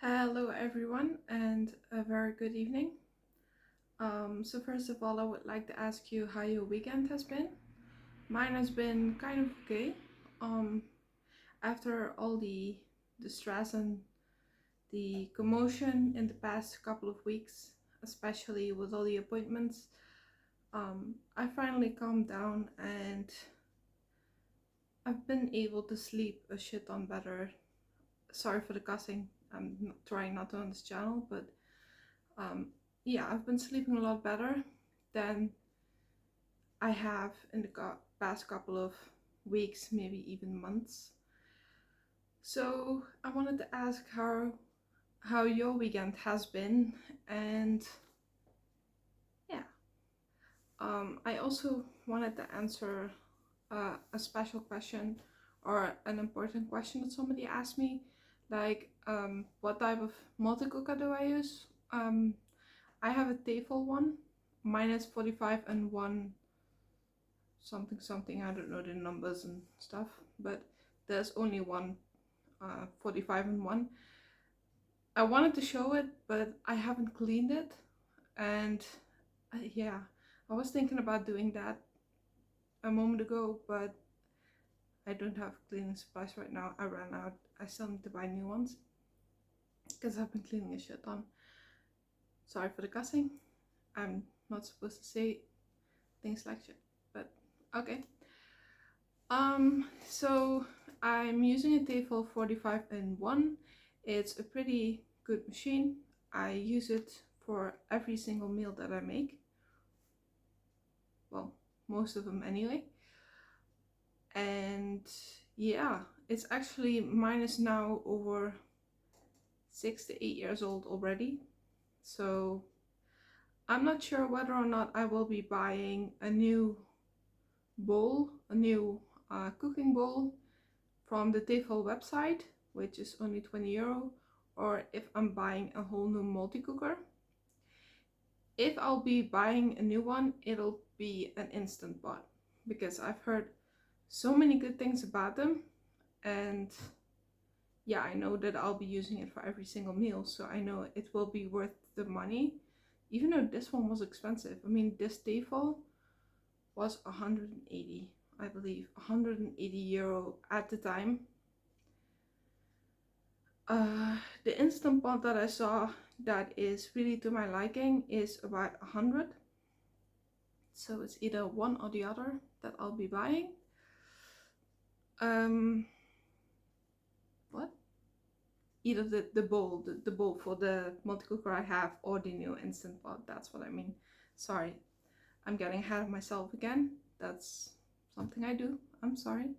Hello everyone and a very good evening. So first of all, I would like to ask you how your weekend has been. Mine has been kind of okay. Um, After all the stress and the commotion in the past couple of weeks, especially with all the appointments, I finally calmed down and I've been able to sleep a shit ton better. Sorry for the cussing. I'm trying not to on this channel, but Um, yeah, I've been sleeping a lot better than I have in the past couple of weeks, maybe even months. So I wanted to ask how your weekend has been, and yeah, I also wanted to answer a special question or an important question that somebody asked me, like what type of multicooker do I use? I have a Tefal one, minus 45 and one something something. I don't know the numbers and stuff, but there's only one 45 and one. I wanted to show it, but I haven't cleaned it, and yeah, I was thinking about doing that a moment ago, but I don't have cleaning supplies right now. I ran out. I still need to buy new ones because I've been cleaning a shit ton. Sorry for the cussing. I'm not supposed to say things like shit, but okay. So I'm using a Tefal 45 in 1. It's a pretty good machine. I use it for every single meal that I make. Well, most of them anyway. And yeah, it's actually mine is now over 6 to 8 years old already. So I'm not sure whether or not I will be buying a new bowl, a new cooking bowl from the Tefal website, which is only 20 euro, or if I'm buying a whole new multi-cooker. If I'll be buying a new one, it'll be an Instant Pot, because I've heard so many good things about them, and yeah, I know that I'll be using it for every single meal, so I know it will be worth the money, even though this one was expensive. I mean, this Tefal was 180, I believe, 180 euro at the time. The Instant Pot that I saw that is really to my liking is about 100. So it's either one or the other that I'll be buying. What? Either the bowl, the bowl for the multi-cooker I have, or the new Instant Pot. That's what I mean. Sorry, I'm getting ahead of myself again. That's something I do. I'm sorry.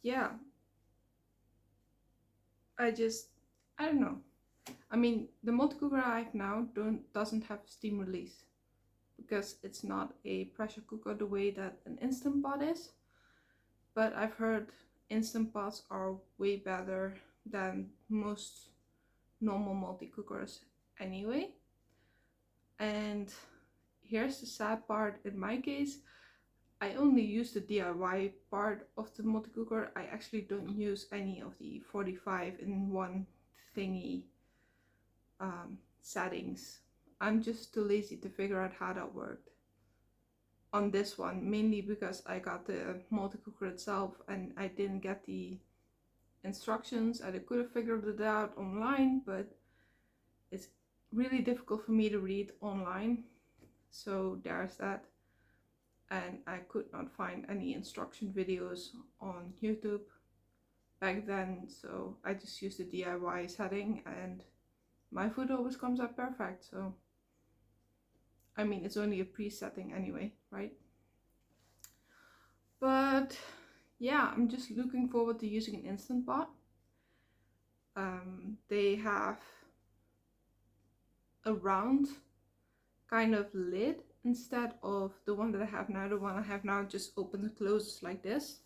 Yeah. I don't know. I mean, the multi-cooker I have now doesn't have steam release, because it's not a pressure cooker the way that an Instant Pot is. But I've heard Instant Pots are way better than most normal multi-cookers anyway. And here's the sad part in my case. I only use the DIY part of the multi-cooker. I actually don't use any of the 45 in 1 thingy settings. I'm just too lazy to figure out how that worked on this one, mainly because I got the multi-cooker itself and I didn't get the instructions. I could have figured it out online, but it's really difficult for me to read online, so there's that. And I could not find any instruction videos on YouTube back then, so I just used the DIY setting and my food always comes out perfect. So I mean, it's only a pre-setting anyway, right? But yeah, I'm just looking forward to using an Instant Pot. They have a round kind of lid instead of the one that I have now. The one I have now just opens and closes like this,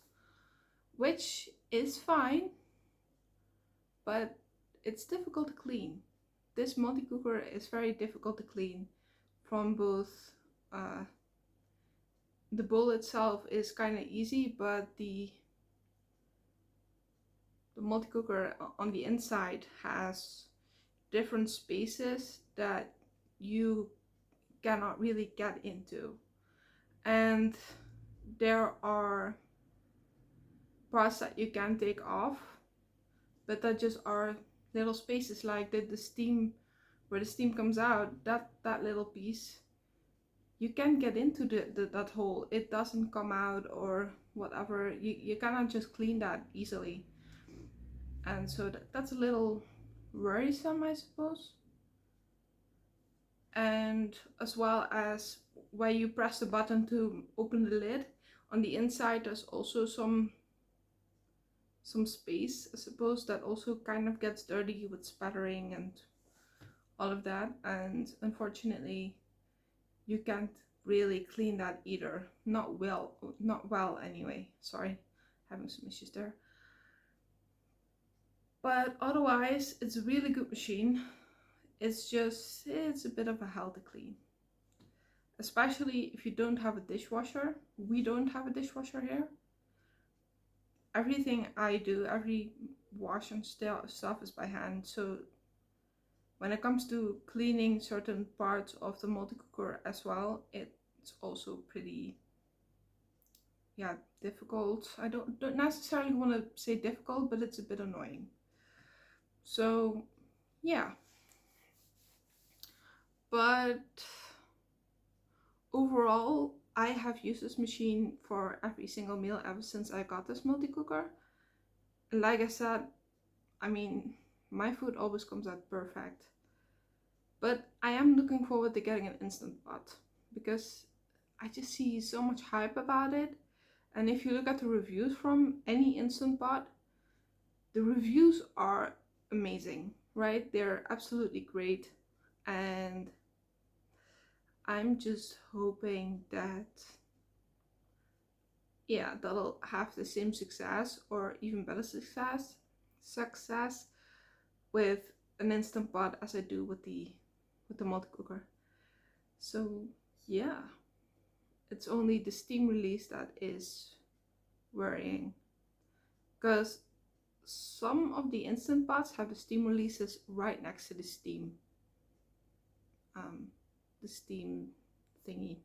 which is fine, but it's difficult to clean. This multi-cooker is very difficult to clean from both the bowl itself is kind of easy, but the the multi-cooker on the inside has different spaces that you cannot really get into, and there are parts that you can take off, but that just are little spaces like the steam, where the steam comes out, that little piece you can get into that hole. It doesn't come out or whatever. You cannot just clean that easily, and so that's a little worrisome, I suppose. And as well as where you press the button to open the lid, on the inside there's also some space, I suppose, that also kind of gets dirty with spattering and all of that, and unfortunately you can't really clean that either. Not well anyway. Sorry, having some issues there. But otherwise, it's a really good machine. It's a bit of a hell to clean. Especially if you don't have a dishwasher. We don't have a dishwasher here. Everything I do, every wash and stuff is by hand. So when it comes to cleaning certain parts of the multi-cooker as well, it's also pretty, yeah, difficult. I don't necessarily want to say difficult, but it's a bit annoying. So yeah, but overall I have used this machine for every single meal ever since I got this multi-cooker. Like I said, I mean, my food always comes out perfect, but I am looking forward to getting an instant pot because I just see so much hype about it. And if you look at the reviews from any instant pot, the reviews are amazing, right? They're absolutely great. And I'm just hoping that, yeah, that'll have the same success or even better success with an instant pot as I do with the multi-cooker. So yeah, it's only the steam release that is worrying, because some of the instant pots have the steam releases right next to the steam thingy.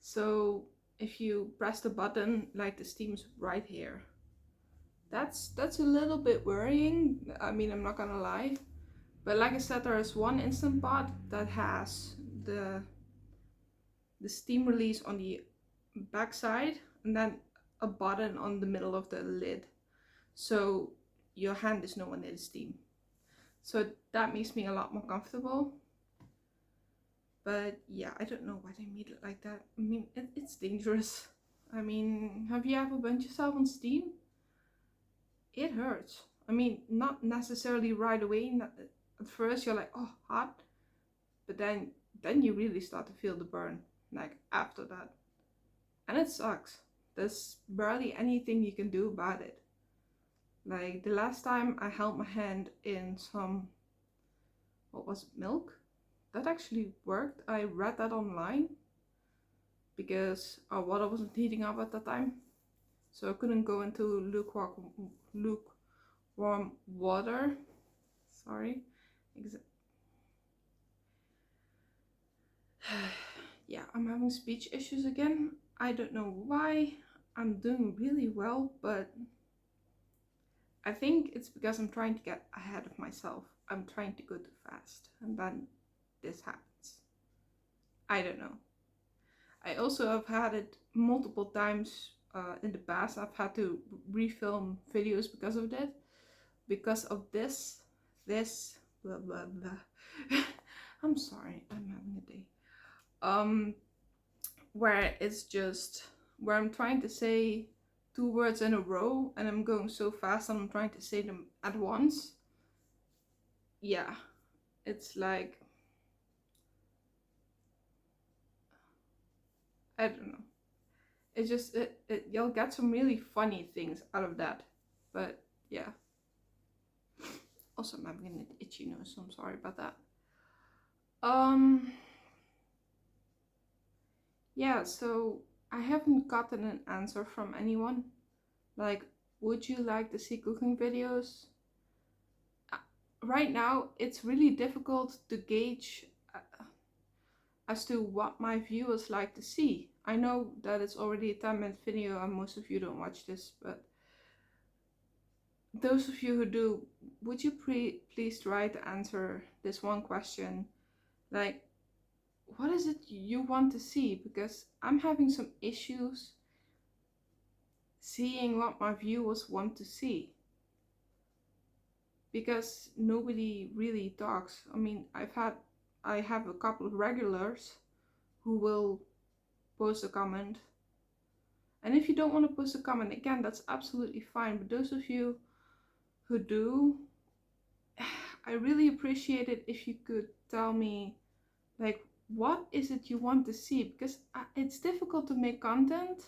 So if you press the button, like, the steam's right here. That's a little bit worrying. I mean, I'm not gonna lie, but like I said, there is one instant pot that has the steam release on the back side and then a button on the middle of the lid, so your hand is nowhere near the steam. So that makes me a lot more comfortable. But yeah, I don't know why they made it like that. I mean, it's dangerous. I mean, have you ever burnt yourself on steam? It hurts. I mean, not necessarily right away. At first you're like, oh, hot. But then you really start to feel the burn, like, after that. And it sucks. There's barely anything you can do about it. Like, the last time I held my hand in some, what was it, milk? That actually worked. I read that online because our water wasn't heating up at that time. So I couldn't go into lukewarm water. Sorry. Yeah, I'm having speech issues again. I don't know why. I'm doing really well, but I think it's because I'm trying to get ahead of myself. I'm trying to go too fast, and then this happens. I don't know. I also have had it multiple times in the past. I've had to refilm videos because of that. Because of this blah blah blah. I'm sorry, I'm having a day. Where it's just where I'm trying to say two words in a row and I'm going so fast and I'm trying to say them at once. Yeah, it's like, I don't know. It's just you'll get some really funny things out of that. But yeah. Also, I'm having an itchy nose, so I'm sorry about that. Yeah, so I haven't gotten an answer from anyone. Like, would you like to see cooking videos? Right now, it's really difficult to gauge as to what my viewers like to see. I know that it's already a 10-minute video and most of you don't watch this, but those of you who do, would you please try to answer this one question? Like, what is it you want to see? Because I'm having some issues seeing what my viewers want to see. Because nobody really talks. I mean, I have a couple of regulars who will post a comment. And if you don't want to post a comment, again, that's absolutely fine. But those of you who do, I really appreciate it if you could tell me, like, what is it you want to see? Because it's difficult to make content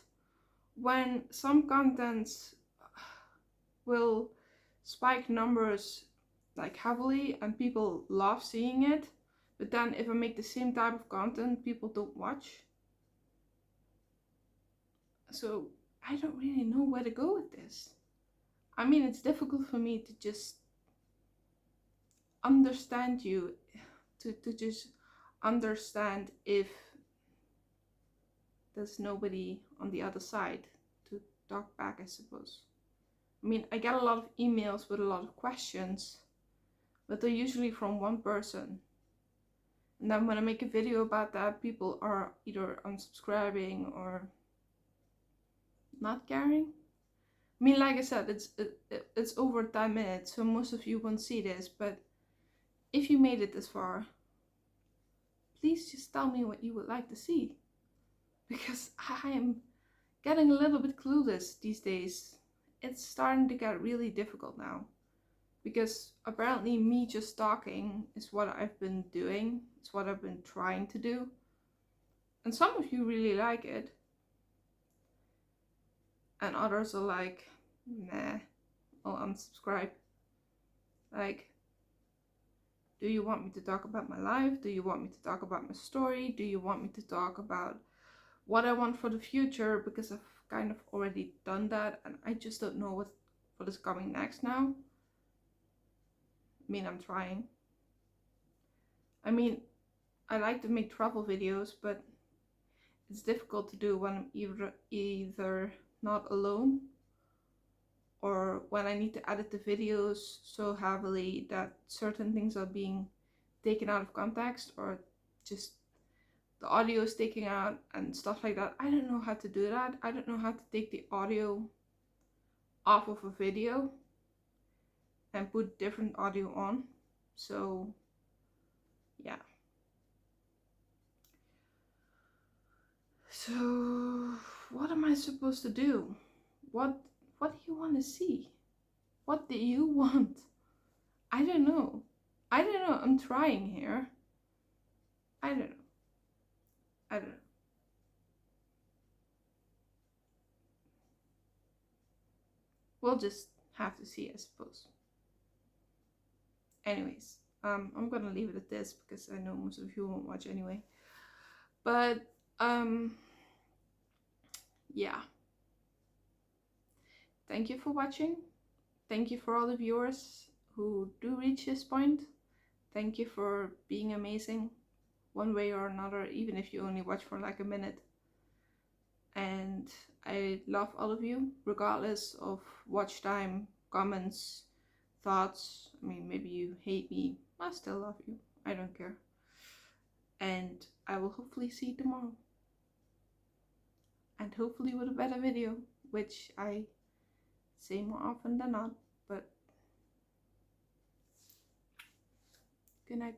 when some contents will spike numbers like heavily and people love seeing it, but then if I make the same type of content, people don't watch. So I don't really know where to go with this. I mean, it's difficult for me to just understand you, to just understand if there's nobody on the other side to talk back, I suppose. I mean, I get a lot of emails with a lot of questions, but they're usually from one person. And then when I make a video about that, people are either unsubscribing or not caring. I mean, like I said, it's over 10 minutes, so most of you won't see this, but if you made it this far, please just tell me what you would like to see. Because I am getting a little bit clueless these days. It's starting to get really difficult now. Because apparently me just talking is what I've been doing. It's what I've been trying to do. And some of you really like it. And others are like, nah, I'll unsubscribe. Like, do you want me to talk about my life? Do you want me to talk about my story? Do you want me to talk about what I want for the future? Because I've kind of already done that and I just don't know what is coming next now. I mean, I'm trying. I mean, I like to make travel videos, but it's difficult to do when I'm either not alone or when I need to edit the videos so heavily that certain things are being taken out of context or just the audio is taken out and stuff like that. I don't know how to do that. I don't know how to take the audio off of a video and put different audio on. So yeah. So what am I supposed to do? What do you want to see? What do you want? I don't know. I'm trying here. I don't know. We'll just have to see, I suppose. Anyways, I'm gonna leave it at this because I know most of you won't watch anyway. But yeah. Thank you for watching. Thank you for all the viewers who do reach this point. Thank you for being amazing one way or another, even if you only watch for like a minute. And I love all of you, regardless of watch time, comments, thoughts. I mean, maybe you hate me. I still love you. I don't care. And I will hopefully see you tomorrow. And hopefully with a better video, which I say more often than not. But good night.